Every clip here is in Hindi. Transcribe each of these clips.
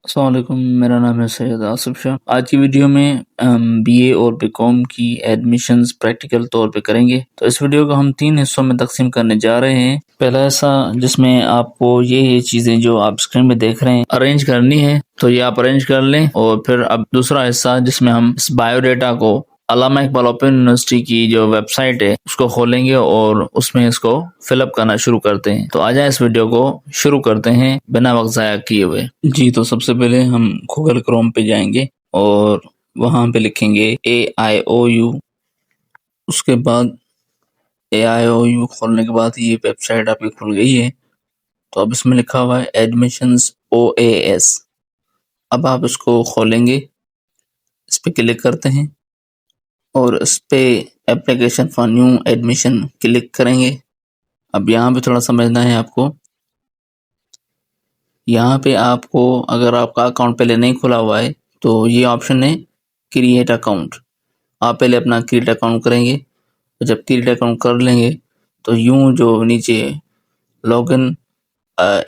अस्सलाम वालेकुम, मेरा नाम है सैयद आसिफ शाह। आज की वीडियो में हम बीए और बीकॉम की एडमिशन्स प्रैक्टिकल तौर पे करेंगे। तो इस वीडियो को हम 3 हिस्सों में तकसीम करने जा रहे हैं। पहला हिस्सा जिसमें आपको ये चीज़ें जो आप स्क्रीन में देख रहे हैं अरेंज करनी है, तो ये आप अरेंज कर लें। और फिर अब दूसरा हिस्सा जिसमें हम इस बायोडाटा को अल्लामा इकबाल ओपन यूनिवर्सिटी की जो वेबसाइट है उसको खोलेंगे और उसमें इसको फिलअप करना शुरू करते हैं। तो आ जाए इस वीडियो को शुरू करते हैं बिना वक्त ज़ाया किए हुए। जी, तो सबसे पहले हम गूगल क्रोम पे जाएंगे और वहाँ पे लिखेंगे AIOU। उसके बाद AIOU खोलने के बाद ये वेबसाइट आपकी खुल गई है। तो अब इसमें लिखा हुआ है एडमिशन्स OAS। अब आप इसको खोलेंगे, इस पे क्लिक करते हैं और इस पे application for new admission click करेंगे। अब यहाँ पे थोड़ा समझना है आपको। यहाँ पे आपको अगर आपका अकाउंट पहले नहीं खुला हुआ है तो ये ऑप्शन है क्रिएट अकाउंट। आप पहले अपना क्रिएट अकाउंट करेंगे। तो जब क्रिएट अकाउंट कर लेंगे तो यूँ जो नीचे लॉगिन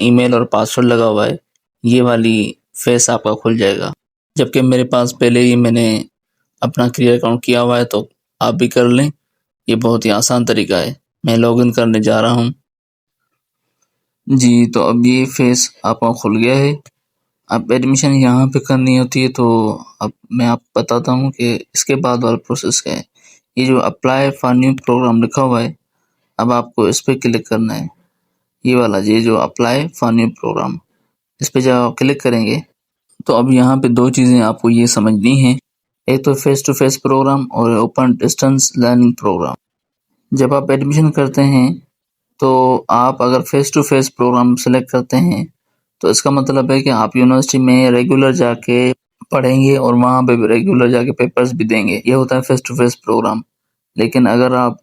ईमेल और पासवर्ड लगा हुआ है ये वाली फेस आपका खुल जाएगा। जबकि मेरे पास पहले ही मैंने अपना क्रिएट अकाउंट किया हुआ है तो आप भी कर लें। ये बहुत ही आसान तरीका है। मैं लॉगिन करने जा रहा हूँ। जी, तो अब ये फेस आपका खुल गया है। अब एडमिशन यहाँ पे करनी होती है, तो अब मैं आपको बताता हूँ कि इसके बाद वाला प्रोसेस क्या है। ये जो अप्लाई फॉर न्यू प्रोग्राम लिखा हुआ है, अब आपको इस पे क्लिक करना है। ये वाला ये जो अप्लाई फॉर न्यू प्रोग्राम, इस पे जब आप क्लिक करेंगे तो अब यहाँ पे 2 चीज़ें आपको ये समझनी है। एक तो फेस टू फेस प्रोग्राम और ओपन डिस्टेंस लर्निंग प्रोग्राम। जब आप एडमिशन करते हैं तो आप अगर face to face program select करते हैं तो इसका मतलब है कि आप यूनिवर्सिटी में रेगुलर जाके पढ़ेंगे और वहाँ पे भी रेगुलर जाके पेपर्स भी देंगे। ये होता है फेस टू फेस प्रोग्राम। लेकिन अगर आप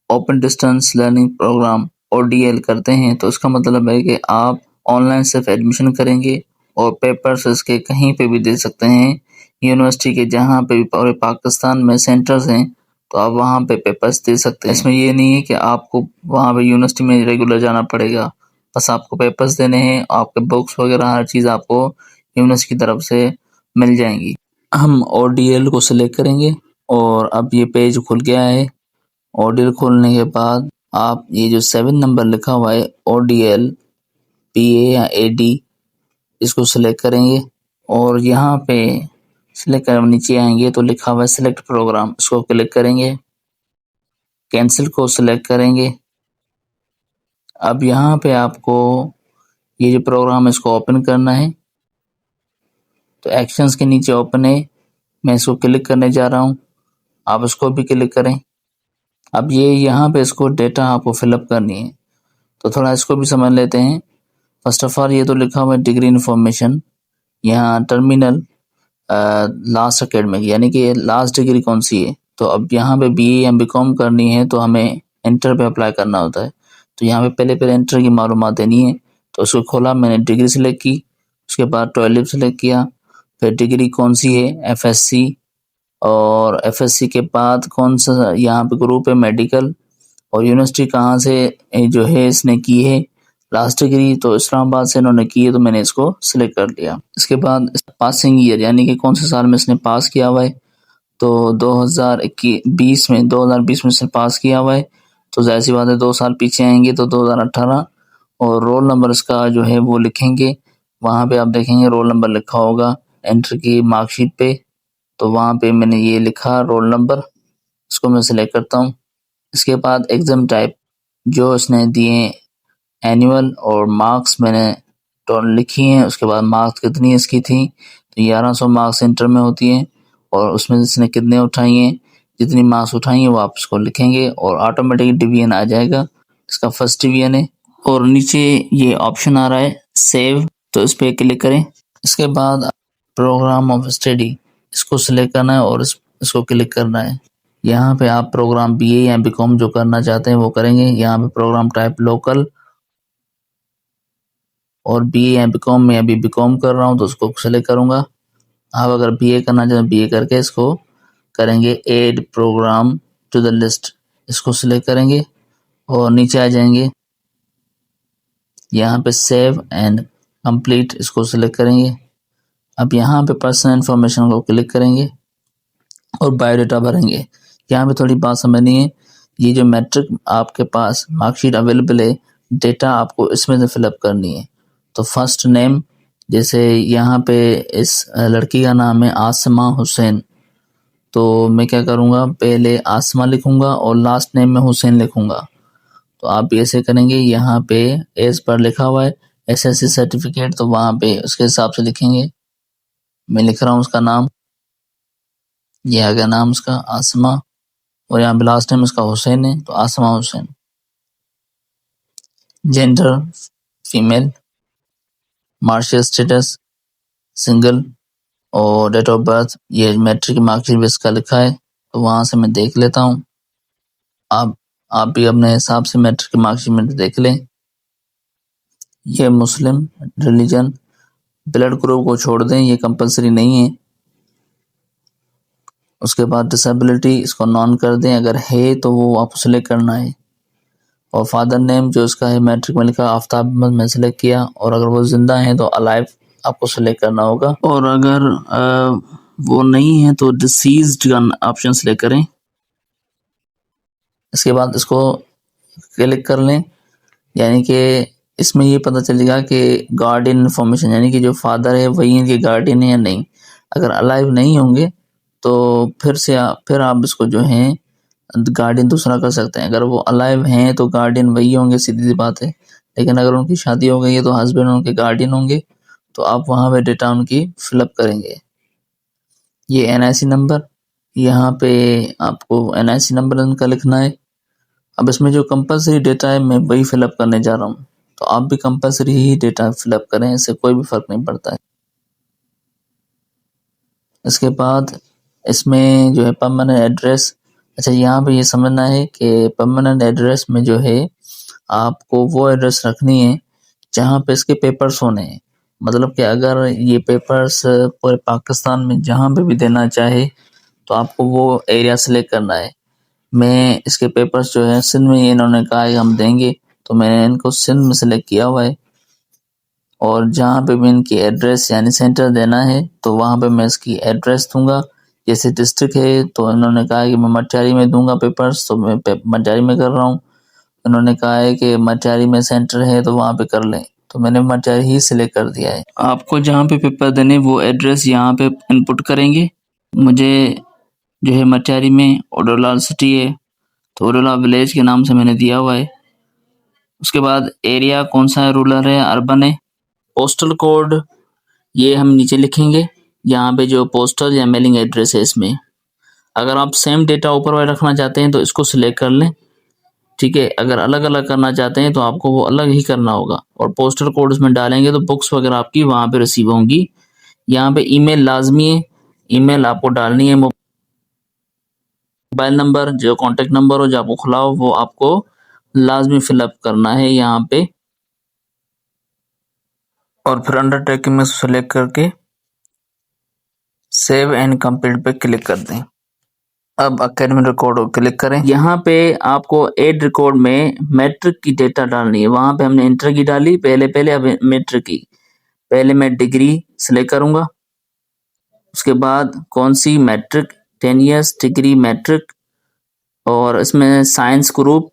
open distance learning program ODL करते हैं तो इसका मतलब है कि आप ऑनलाइन सिर्फ एडमिशन करेंगे और पेपर्स इसके कहीं पे भी दे सकते हैं। यूनिवर्सिटी के जहाँ पे भी पूरे पाकिस्तान में सेंटर्स हैं तो आप वहाँ पे पेपर्स दे सकते हैं। इसमें ये नहीं है कि आपको वहाँ पे यूनिवर्सिटी में रेगुलर जाना पड़ेगा। बस आपको पेपर्स देने हैं, आपके बुक्स वगैरह हर चीज़ आपको यूनिवर्सिटी की तरफ से मिल जाएंगी। हम ODL को सिलेक्ट करेंगे और अब ये पेज खुल गया है। ODL खोलने के बाद आप ये जो 7 नंबर लिखा हुआ है ODL PA या AD, इसको सिलेक्ट करेंगे और यहाँ पे सिलेक्ट कर नीचे आएंगे तो लिखा हुआ है सिलेक्ट प्रोग्राम, इसको क्लिक करेंगे। कैंसिल को सिलेक्ट करेंगे। अब यहाँ पे आपको ये जो प्रोग्राम है इसको ओपन करना है। तो एक्शंस के नीचे ओपन है, मैं इसको क्लिक करने जा रहा हूँ। आप इसको भी क्लिक करें। अब ये यहाँ पे इसको डेटा आपको फिलअप करनी है, तो थोड़ा इसको भी समझ लेते हैं। फर्स्ट ऑफ ऑल ये तो लिखा हुआ है डिग्री इन्फॉर्मेशन, यहाँ टर्मिनल लास्ट एकेडमिक यानी कि लास्ट डिग्री कौन सी है। तो अब यहाँ पे BA या BCom करनी है तो हमें एंटर पे अप्लाई करना होता है। तो यहाँ पे पहले एंटर की मालूमात देनी है। तो उसको खोला, मैंने डिग्री सेलेक्ट की, उसके बाद 12 सेलेक्ट किया, फिर डिग्री कौन सी है FSC, और FSC के बाद कौन सा यहाँ पे ग्रुप है मेडिकल, और यूनिवर्सिटी कहाँ से जो है इसने की है लास्ट डिग्री, तो इस्लामाबाद से इन्होंने की है तो मैंने इसको सिलेक्ट कर लिया। इसके बाद पासिंग ईयर यानी कि कौन से साल में इसने पास किया हुआ है, तो 2020 में इसने पास किया हुआ है। तो जाहिर सी बात है 2 साल पीछे आएंगे तो 2018, और रोल नंबर इसका जो है वो लिखेंगे। वहाँ पे आप देखेंगे रोल नंबर लिखा होगा एंटर की मार्कशीट पे, तो वहाँ पे मैंने ये लिखा रोल नंबर, इसको मैं सिलेक्ट करता हूँ। इसके बाद एग्जाम टाइप जो इसने दिए एनुअल, और मार्क्स मैंने टोटल लिखी हैं। उसके बाद मार्क्स कितनी इसकी थी, तो 1100 मार्क्स इंटर में होती हैं, और उसमें इसने कितने उठाई हैं, जितनी मार्क्स उठाई हैं वो आप इसको लिखेंगे और ऑटोमेटिक डिवीजन आ जाएगा। इसका फर्स्ट डिवीजन है, और नीचे ये ऑप्शन आ रहा है सेव, तो इस पर क्लिक करें। इसके बाद प्रोग्राम ऑफ स्टडी इसको सिलेक्ट करना है और इसको क्लिक करना है। यहाँ पे आप प्रोग्राम BA या BCom जो करना चाहते हैं वो करेंगे। यहाँ पे प्रोग्राम टाइप लोकल, और BA या BCom में अभी BCom कर रहा हूँ तो उसको सेलेक्ट करूँगा। आप अगर BA करना चाहते हैं BA करके इसको करेंगे add program to the list, इसको सिलेक्ट करेंगे और नीचे आ जाएंगे। यहाँ पे सेव एंड कंप्लीट इसको सिलेक्ट करेंगे। अब यहाँ पे पर्सनल इन्फॉर्मेशन को क्लिक करेंगे और बायोडाटा भरेंगे। यहाँ पे थोड़ी बात समझनी है, ये जो मैट्रिक आपके पास मार्कशीट अवेलेबल है, डेटा आपको इसमें से फिलअप करनी है। तो फर्स्ट नेम, जैसे यहाँ पे इस लड़की का नाम है आसमा हुसैन, तो मैं क्या करूँगा, पहले आसमा लिखूँगा और लास्ट नेम में हुसैन लिखूँगा। तो आप भी ऐसे करेंगे, यहाँ पे एज पर लिखा हुआ है एसएससी सर्टिफिकेट, तो वहाँ पे उसके हिसाब से लिखेंगे। मैं लिख रहा हूँ उसका नाम, ये आ गया नाम उसका आसमा, और यहाँ पे लास्ट नेम उसका हुसैन है, तो Asma Hussain. Gender female, marital status single, और डेट ऑफ बर्थ ये मैट्रिक मार्कशीट में इसका लिखा है, तो वहाँ से मैं देख लेता हूँ। आप भी अपने हिसाब से मैट्रिक मार्कशीट में देख लें। ये मुस्लिम, रिलीजन, ब्लड ग्रुप को छोड़ दें, ये कंपलसरी नहीं है। उसके बाद डिसेबिलिटी, इसको नॉन कर दें, अगर है तो वो आपको सेलेक्ट करना है। और फादर नेम जो इसका है मैट्रिक में लिखा आफ्ताब अहमद में सेलेक्ट किया, और अगर वो जिंदा हैं तो अलाइव आपको सेलेक्ट करना होगा, और अगर वो नहीं है तो डिसीज्ड का ऑप्शन सेलेक्ट करें। इसके बाद इसको क्लिक कर लें, यानी कि इसमें ये पता चलेगा कि गार्डियन इन्फॉर्मेशन, यानी कि जो फादर है वही इनके गार्डियन है या नहीं। अगर अलाइव नहीं होंगे तो फिर आप इसको जो है गार्डियन दूसरा कर सकते हैं। अगर वो अलाइव हैं तो गार्डियन वही होंगे, सीधी सी बात है। लेकिन अगर उनकी शादी हो गई है तो हस्बैंड उनके गार्डियन होंगे, तो आप वहाँ पे डेटा उनकी फिलअप करेंगे। ये एनआईसी नंबर, यहाँ पे आपको एनआईसी नंबर उनका लिखना है। अब इसमें जो कंपलसरी डेटा है मैं वही फिलअप करने जा रहा हूँ, तो आप भी कंपलसरी ही डेटा फिलअप करें, इससे कोई भी फर्क नहीं पड़ता है। इसके बाद इसमें जो है परमानेंट एड्रेस, अच्छा यहाँ पे ये समझना है कि परमानेंट एड्रेस में जो है आपको वो एड्रेस रखनी है जहाँ पे इसके पेपर्स होने हैं। मतलब कि अगर ये पेपर्स पूरे पाकिस्तान में जहाँ पे भी देना चाहे तो आपको वो एरिया सेलेक्ट करना है। मैं इसके पेपर्स जो है सिंध में इन्होंने कहा है हम देंगे, तो मैंने इनको सिंध में सेलेक्ट किया हुआ है। और जहाँ पे भी इनकी एड्रेस यानी सेंटर देना है तो वहाँ पे मैं इसकी एड्रेस दूंगा। जैसे डिस्ट्रिक्ट है तो इन्होंने कहा है कि मैं मटियारी में दूंगा पेपर्स, तो मैं मटियारी में कर रहा हूँ। इन्होंने कहा है कि मटियारी में सेंटर है तो वहाँ पे कर लें, तो मैंने मटियारी ही सिलेक्ट कर दिया है। आपको जहाँ पे पेपर देने वो एड्रेस यहाँ पे इनपुट करेंगे। मुझे जो है मटियारी में ओडोलाल सिटी है, तो ओडोलाल विलेज के नाम से मैंने दिया हुआ है। उसके बाद एरिया कौन सा है, रूरल है अर्बन है। पोस्टल कोड ये हम नीचे लिखेंगे, यहाँ पे जो पोस्टल या मेलिंग एड्रेस है इसमें। अगर आप सेम डेटा ऊपर वाले रखना चाहते हैं तो इसको सिलेक्ट कर लें, ठीक है। अगर अलग अलग करना चाहते हैं तो आपको वो अलग ही करना होगा। और पोस्टल कोड इसमें डालेंगे तो बुक्स वगैरह आपकी वहाँ पे रिसीव होंगी। यहाँ पे ईमेल लाजमी है, ईमेल आपको डालनी है। मोबाइल नंबर जो कॉन्टेक्ट नंबर हो जो आपको खुला हो वो आपको लाजमी फिलअप करना है यहाँ पे। और फिर अंडरटेकिंग में सेलेक्ट करके सेव एंड कंप्लीट पे क्लिक कर दें। अब एकेडमिक रिकॉर्ड को क्लिक करें। यहाँ पे आपको एड रिकॉर्ड में मैट्रिक की डेटा डालनी है। वहां पे हमने इंटर की डाली पहले, अब मैट्रिक की। पहले मैं डिग्री सिलेक्ट करूंगा, उसके बाद कौन सी मैट्रिक, 10 ईयर्स डिग्री मैट्रिक, और इसमें साइंस ग्रुप।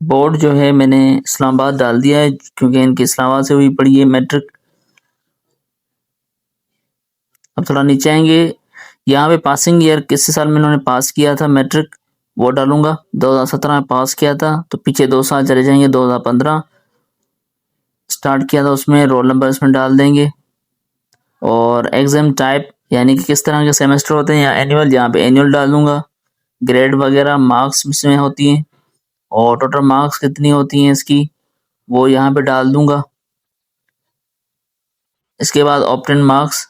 बोर्ड जो है मैंने इस्लामाबाद डाल दिया है क्योंकि इनकी इस्लामाबाद से हुई पड़ी है मैट्रिक। अब थोड़ा नीचे आएंगे, यहाँ पे पासिंग ईयर किस साल में इन्होंने पास किया था मैट्रिक वो डालूंगा। 2017 में पास किया था, तो पीछे 2 साल चले जाएंगे। 2015 स्टार्ट किया था, उसमें रोल नंबर इसमें डाल देंगे। और एग्जाम टाइप यानी कि किस तरह के सेमेस्टर होते हैं या एनुअल, यहाँ पे एनुअल डाल दूंगा। ग्रेड वगैरह मार्क्स इसमें होती हैं, और टोटल मार्क्स कितनी होती हैं इसकी वो यहाँ पे डाल दूंगा। इसके बाद ऑप्टेन मार्क्स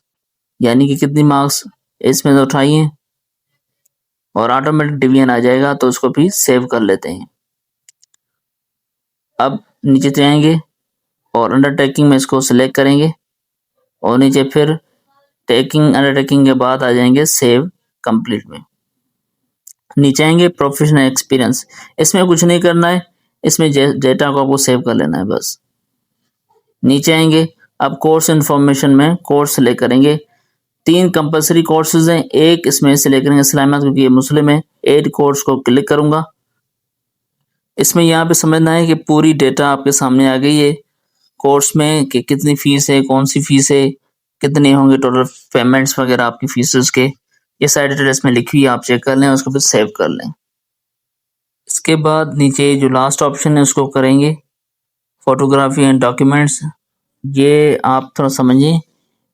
यानी कि कितनी मार्क्स इसमें से उठाई हैं, और ऑटोमेटिक डिवीजन आ जाएगा, तो उसको भी सेव कर लेते हैं। अब नीचे जाएंगे और अंडरटेकिंग में इसको सिलेक्ट करेंगे, और नीचे फिर अंडरटेकिंग के बाद आ जाएंगे सेव कंप्लीट में। नीचे आएंगे प्रोफेशनल एक्सपीरियंस, इसमें कुछ नहीं करना है, इसमें डेटा को आपको सेव कर लेना है बस। नीचे आएंगे अब कोर्स इन्फॉर्मेशन में कोर्स सेलेक्ट करेंगे। 3 कंपलसरी कोर्सेज हैं, एक इसमें सेलेक्ट करेंगे इस्लामियात क्योंकि ये मुस्लिम है। एड कोर्स को क्लिक करूंगा। इसमें यहाँ पे समझना है कि पूरी डेटा आपके सामने आ गई है कोर्स में कि कितनी फीस है, कौन सी फीस है, कितने होंगे टोटल पेमेंट्स वगैरह आपकी फीसेस के, ये सारी डिटेल इसमें लिखी हुई है, आप चेक कर लें, उसको फिर सेव कर लें। इसके बाद नीचे जो लास्ट ऑप्शन है उसको करेंगे फोटोग्राफी एंड डॉक्यूमेंट्स। ये आप थोड़ा समझिए,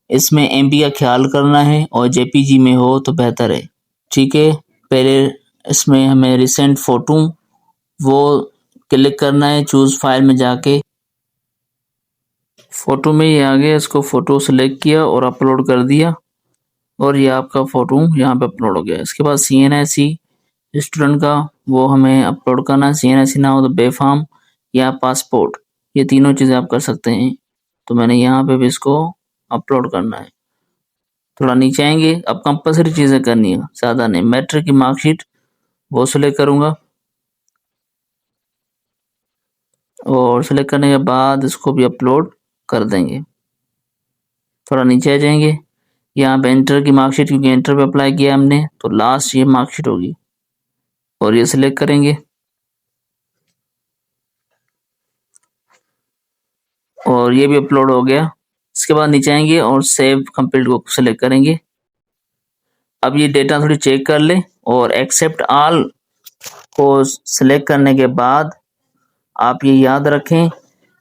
इसमें एमबी का ख्याल करना है और जेपीजी में हो तो बेहतर है। ठीक है, पहले इसमें हमें रिसेंट फोटो वो क्लिक करना है, चूज फाइल में जाके फोटो में ये आ गया, इसको फोटो सेलेक्ट किया और अपलोड कर दिया और ये आपका फोटो यहाँ पे अपलोड हो गया। इसके बाद CNIC स्टूडेंट का वो हमें अपलोड करना है, CNIC ना हो तो बेफाम या पासपोर्ट, ये तीनों चीज़ें आप कर सकते हैं। तो मैंने यहाँ पे भी इसको अपलोड करना है। थोड़ा नीचे आएंगे, अब कंपलसरी चीज़ें करनी है, ज़्यादा नहीं। मैट्रिक की मार्कशीट वो सिलेक्ट करूँगा और सिलेक्ट करने के बाद इसको भी अपलोड कर देंगे। थोड़ा नीचे आ जाएंगे, यहाँ पे इंटर की मार्कशीट, क्योंकि इंटर पे अप्लाई किया हमने तो लास्ट ये मार्कशीट होगी और ये सिलेक्ट करेंगे और ये भी अपलोड हो गया। इसके बाद नीचे आएंगे और सेव कंप्लीट को सिलेक्ट करेंगे। अब ये डेटा थोड़ी चेक कर ले और एक्सेप्ट ऑल को सिलेक्ट करने के बाद आप ये याद रखें,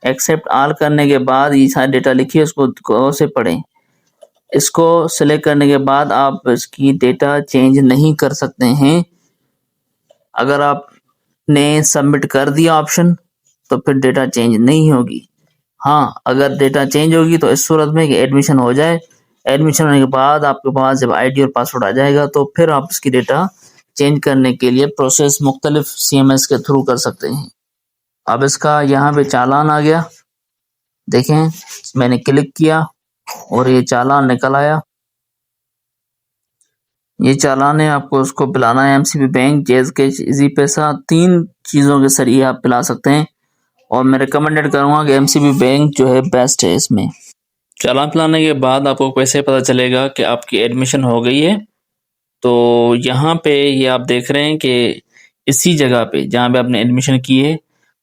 एक्सेप्ट ऑल करने के बाद ये सारा डेटा लिखिए, उसको गौर से पढ़ें। इसको सिलेक्ट करने के बाद आप इसकी डेटा चेंज नहीं कर सकते हैं। अगर आपने सबमिट कर दिया ऑप्शन तो फिर डेटा चेंज नहीं होगी। हाँ, अगर डेटा चेंज होगी तो इस सूरत में कि एडमिशन हो जाए, एडमिशन होने के बाद आपके पास जब आईडी और पासवर्ड आ जाएगा तो फिर आप इसकी डेटा चेंज करने के लिए प्रोसेस मुख्तलिफ CMS के थ्रू कर सकते हैं। अब इसका यहाँ पे चालान आ गया, देखें मैंने क्लिक किया और ये चालान निकल आया। ये चालान है, आपको उसको पिलाना है MCB bank, jazz cash, easy पैसा, 3 चीज़ों के जरिए आप पिला सकते हैं और मैं रिकमेंडेड करूँगा कि MCB बैंक जो है बेस्ट है इसमें। चालान पिलाने के बाद आपको कैसे पता चलेगा कि आपकी एडमिशन हो गई है? तो यहाँ पे ये आप देख रहे हैं कि इसी जगह पे जहाँ पे आपने एडमिशन की है,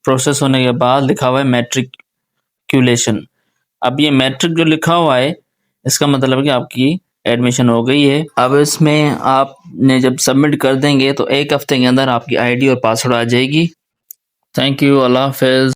प्रोसेस होने के बाद लिखा हुआ है मैट्रिकुलेशन। अब ये मैट्रिक जो लिखा हुआ है इसका मतलब है कि आपकी एडमिशन हो गई है। अब इसमें आपने जब सबमिट कर देंगे तो 1 हफ्ते के अंदर आपकी आईडी और पासवर्ड आ जाएगी। थैंक यू, अल्लाह हाफ़िज़।